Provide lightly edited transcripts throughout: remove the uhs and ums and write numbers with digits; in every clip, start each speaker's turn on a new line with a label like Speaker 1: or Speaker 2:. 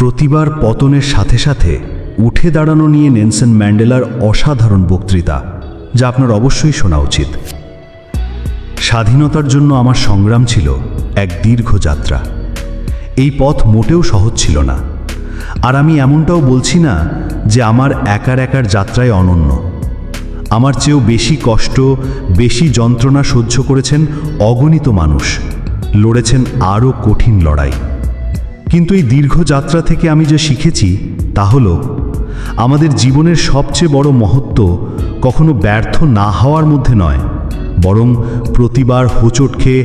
Speaker 1: প্রতিবার পতনের সাথে সাথে উঠে দাঁড়ানো নিয়ে নেলসন ম্যান্ডেলার অসাধারণ বক্তৃতা, যা আপনার অবশ্যই শোনা উচিত। স্বাধীনতার জন্য আমার সংগ্রাম ছিল এক দীর্ঘ যাত্রা। এই পথ মোটেও সহজ ছিল না, আর আমি এমনটাও বলছি না যে আমার একার যাত্রায় অনন্য। আমার চেয়েও বেশি কষ্ট, বেশি যন্ত্রণা সহ্য করেছেন অগণিত মানুষ, লড়েছেন আরও কঠিন লড়াই। কিন্তু এই দীর্ঘ যাত্রা থেকে আমি যে শিখেছি তা হলো, আমাদের জীবনের সবচেয়ে বড় মহত্ব কখনো ব্যর্থ না হওয়ার মধ্যে নয়, বরং প্রতিবার হোঁচট খেয়ে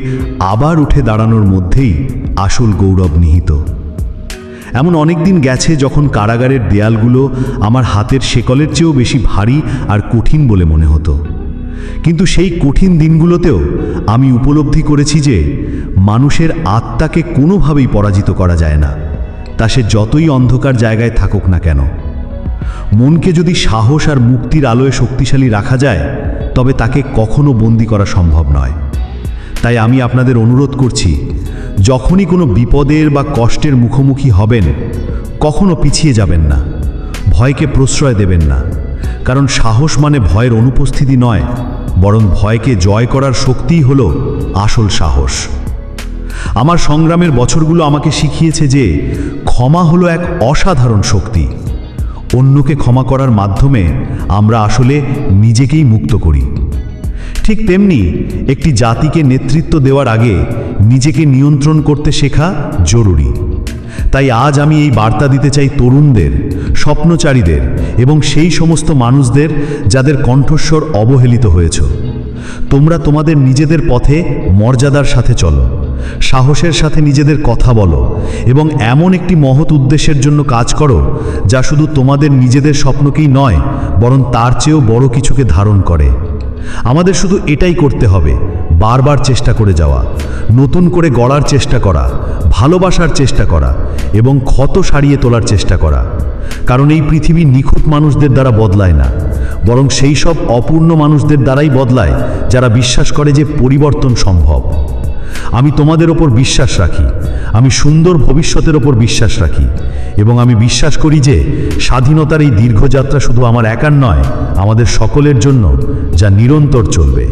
Speaker 1: আবার উঠে দাঁড়ানোর মধ্যেই আসল গৌরব নিহিত। এমন অনেক দিন গেছে যখন কারাগারের দেয়ালগুলো আমার হাতের শেকলের চেয়েও বেশি ভারী আর কঠিন বলে মনে হতো। কিন্তু সেই কঠিন দিনগুলোতেও আমি উপলব্ধি করেছি যে মানুষের আত্মাকে কোনোভাবেই পরাজিত করা যায় না, তা সে যতই অন্ধকার জায়গায় থাকুক না কেন। মনকে যদি সাহস আর মুক্তির আলোয় শক্তিশালী রাখা যায়, তবে তাকে কখনো বন্দী করা সম্ভব নয়। তাই আমি আপনাদের অনুরোধ করছি, যখনই কোনো বিপদের বা কষ্টের মুখোমুখি হবেন, কখনো পিছিয়ে যাবেন না, ভয়কে প্রশ্রয় দেবেন না। কারণ সাহস মানে ভয়ের অনুপস্থিতি নয়, বরং ভয়কে জয় করার শক্তিই হলো আসল সাহস। আমার সংগ্রামের বছরগুলো আমাকে শিখিয়েছে যে ক্ষমা হলো এক অসাধারণ শক্তি। অন্যকে ক্ষমা করার মাধ্যমে আমরা আসলে নিজেকেই মুক্ত করি। ঠিক তেমনি একটি জাতিকে নেতৃত্ব দেওয়ার আগে নিজেকে নিয়ন্ত্রণ করতে শেখা জরুরি। তাই আজ আমি এই বার্তা দিতে চাই তরুণদের, স্বপ্নচারীদের এবং সেই সমস্ত মানুষদের যাদের কণ্ঠস্বর অবহেলিত হয়েছে। তোমরা তোমাদের নিজেদের পথে মর্যাদার সাথে চলো, সাহসের সাথে নিজেদের কথা বলো এবং এমন একটি মহৎ উদ্দেশ্যের জন্য কাজ করো যা শুধু তোমাদের নিজেদের স্বপ্নকেই নয়, বরং তার চেয়েও বড় কিছুকে ধারণ করে। আমাদের শুধু এটাই করতে হবে, বারবার চেষ্টা করে যাওয়া, নতুন করে গড়ার চেষ্টা করা, ভালোবাসার চেষ্টা করা এবং ক্ষত সারিয়ে তোলার চেষ্টা করা। কারণ এই পৃথিবী নিখুঁত মানুষদের দ্বারা বদলায় না, বরং সেই সব অপূর্ণ মানুষদের দ্বারাই বদলায় যারা বিশ্বাস করে যে পরিবর্তন সম্ভব। আমি তোমাদের ওপর বিশ্বাস রাখি, আমি সুন্দর ভবিষ্যতের ওপর বিশ্বাস রাখি এবং আমি বিশ্বাস করি যে স্বাধীনতার এই দীর্ঘযাত্রা শুধু আমার একার নয়, আমাদের সকলের জন্য, যা নিরন্তর চলবে।